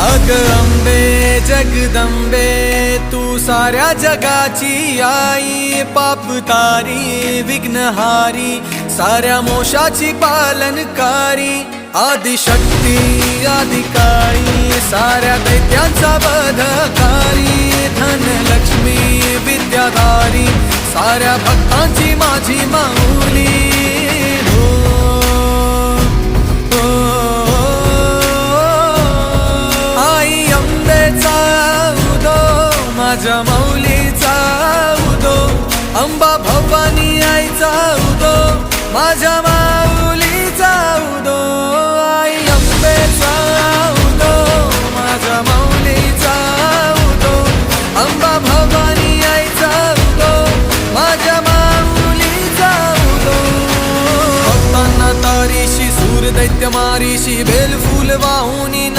अग अंबे जगदंबे तू साऱ्या जगाची आई, पाप तारी विघ्नहारी साऱ्या मोशाची पालनकारी, आदिशक्ती आदिकाळी साऱ्या दैत्यांचा वधकारी, धनलक्ष्मी विद्याधारी साऱ्या भक्तांची माझी माऊली। माझ्या माऊलीचा उदो, अंबा भवानी आईचा उदो, माझ्या माऊलीचा उदो, आई अंबेचा उदो, माझ्या माऊलीचा उदो, अंबा भवानी आईचा उदो, माझ्या माऊलीचा उदो। भक्तांना तारीशी सूर दैत्य मारीशी बेल फूल वाहून